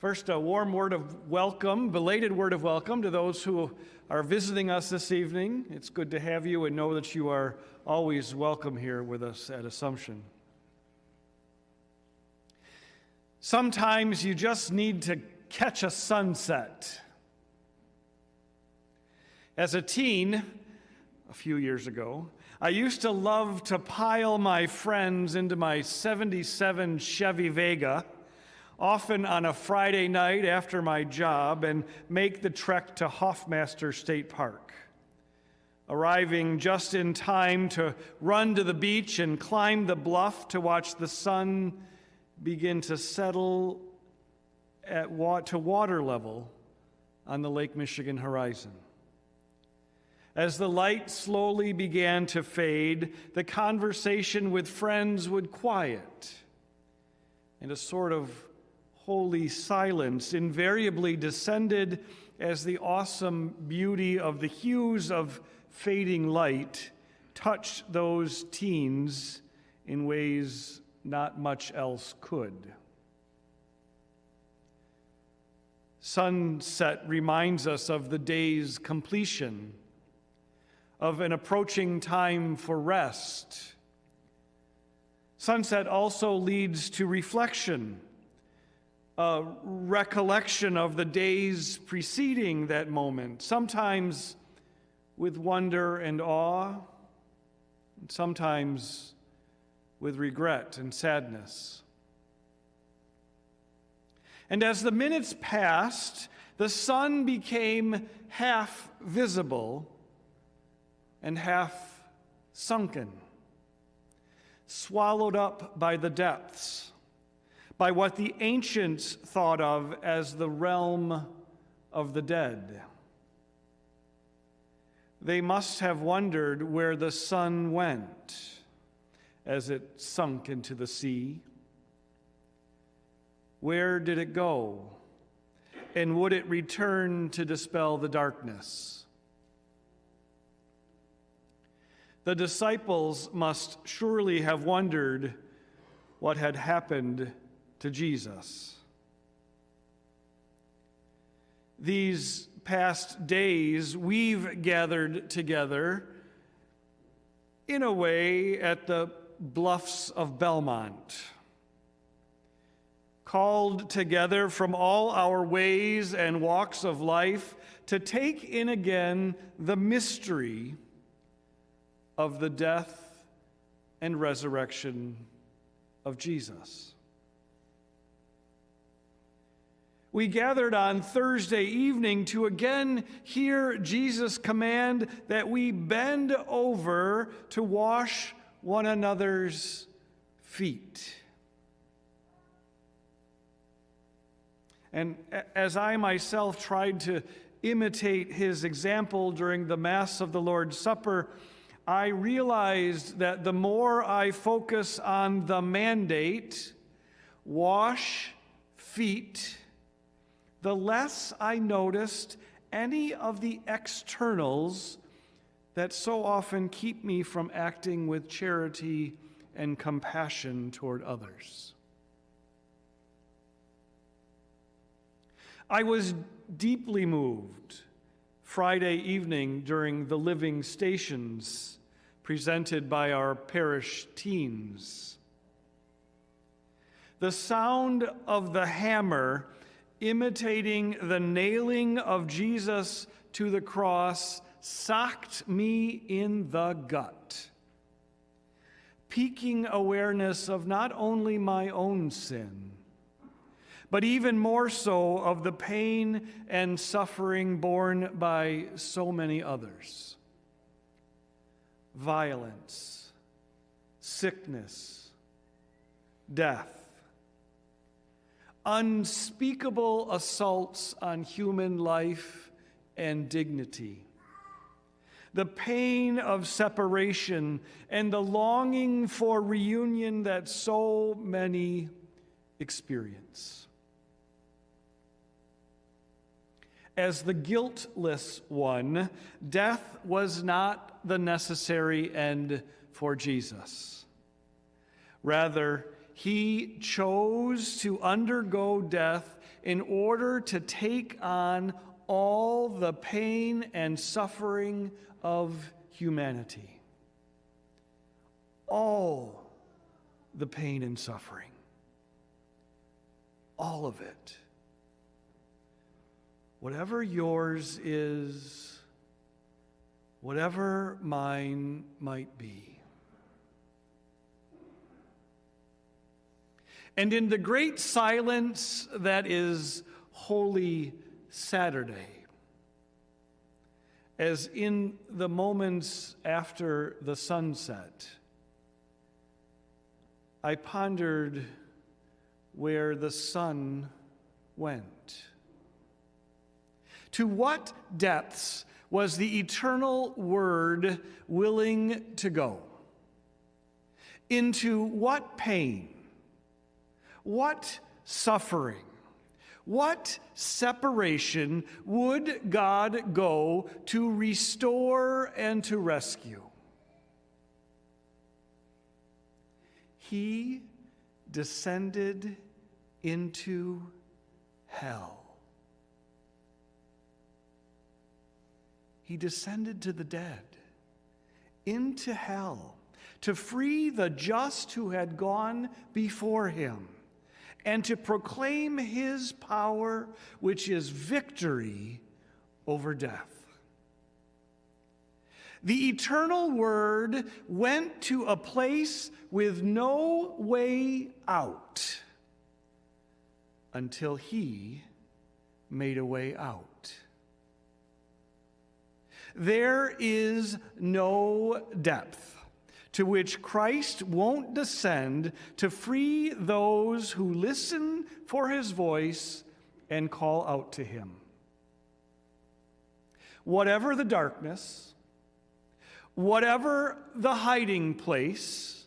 First, a warm word of welcome, belated word of welcome to those who are visiting us this evening. It's good to have you and know that you are always welcome here with us at Assumption. Sometimes you just need to catch a sunset. As a teen, a few years ago, I used to love to pile my friends into my '77 Chevy Vega, often on a Friday night after my job, and make the trek to Hoffmaster State Park, arriving just in time to run to the beach and climb the bluff to watch the sun begin to settle to water level on the Lake Michigan horizon. As the light slowly began to fade, the conversation with friends would quiet, and a sort of holy silence invariably descended as the awesome beauty of the hues of fading light touched those teens in ways not much else could. Sunset reminds us of the day's completion, of an approaching time for rest. Sunset also leads to reflection, a recollection of the days preceding that moment, sometimes with wonder and awe, and sometimes with regret and sadness. And as the minutes passed, the sun became half visible and half sunken, swallowed up by the depths, by what the ancients thought of as the realm of the dead. They must have wondered where the sun went as it sunk into the sea. Where did it go? And would it return to dispel the darkness? The disciples must surely have wondered what had happened to Jesus. These past days, we've gathered together in a way at the bluffs of Belmont, called together from all our ways and walks of life to take in again the mystery of the death and resurrection of Jesus. We gathered on Thursday evening to again hear Jesus command that we bend over to wash one another's feet. And as I myself tried to imitate his example during the Mass of the Lord's Supper, I realized that the more I focus on the mandate, wash feet, the less I noticed any of the externals that so often keep me from acting with charity and compassion toward others. I was deeply moved Friday evening during the Living Stations presented by our parish teens. The sound of the hammer imitating the nailing of Jesus to the cross socked me in the gut, piquing awareness of not only my own sin, but even more so of the pain and suffering borne by so many others. Violence, sickness, death, unspeakable assaults on human life and dignity, the pain of separation and the longing for reunion that so many experience. As the guiltless one, death was not the necessary end for Jesus. Rather, he chose to undergo death in order to take on all the pain and suffering of humanity. All the pain and suffering. All of it. Whatever yours is, whatever mine might be. And in the great silence that is Holy Saturday, as in the moments after the sunset, I pondered where the sun went. To what depths was the eternal Word willing to go? Into what pain? What suffering? What separation would God go to restore and to rescue? He descended into hell. He descended to the dead, into hell, to free the just who had gone before him, and to proclaim his power, which is victory over death. The eternal Word went to a place with no way out until he made a way out. There is no depth to which Christ won't descend to free those who listen for his voice and call out to him. Whatever the darkness, whatever the hiding place,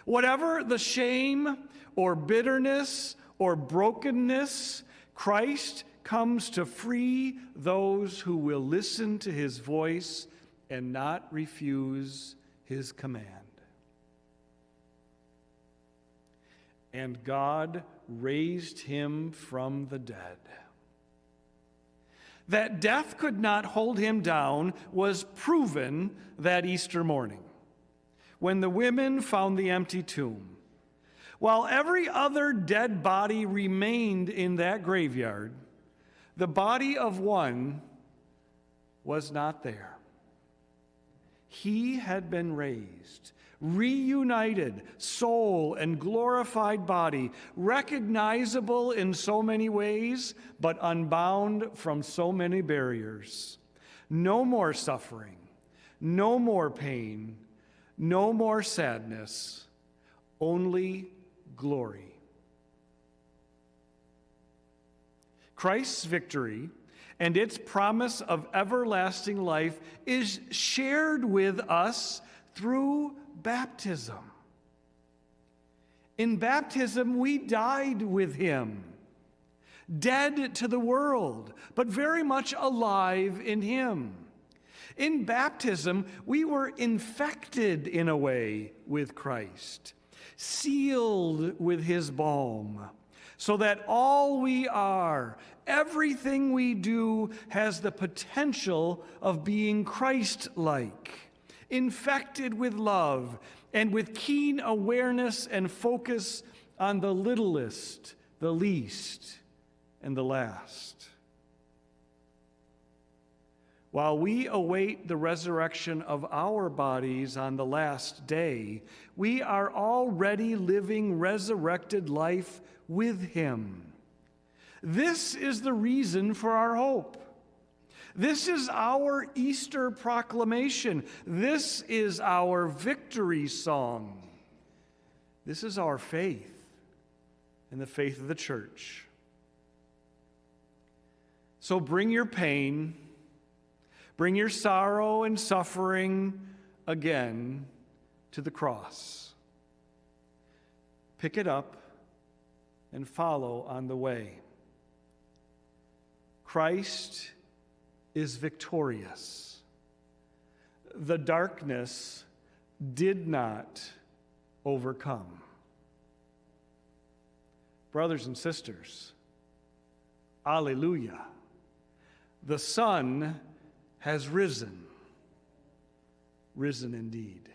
whatever the shame or bitterness or brokenness, Christ comes to free those who will listen to his voice and not refuse his command. And God raised him from the dead. That death could not hold him down was proven that Easter morning, when the women found the empty tomb. While every other dead body remained in that graveyard, the body of one was not there. He had been raised, reunited, soul and glorified body, recognizable in so many ways, but unbound from so many barriers. No more suffering, no more pain, no more sadness, only glory. Christ's victory and its promise of everlasting life is shared with us through baptism. In baptism, we died with him, dead to the world, but very much alive in him. In baptism, we were infected in a way with Christ, sealed with his balm, so that all we are, everything we do, has the potential of being Christ-like, infected with love and with keen awareness and focus on the littlest, the least, and the last. While we await the resurrection of our bodies on the last day, we are already living resurrected life with him. This is the reason for our hope. This is our Easter proclamation. This is our victory song. This is our faith and the faith of the church. So bring your pain, bring your sorrow and suffering again to the cross. Pick it up and follow on the way. Christ is victorious. The darkness did not overcome. Brothers and sisters, Alleluia. The sun has risen, risen indeed.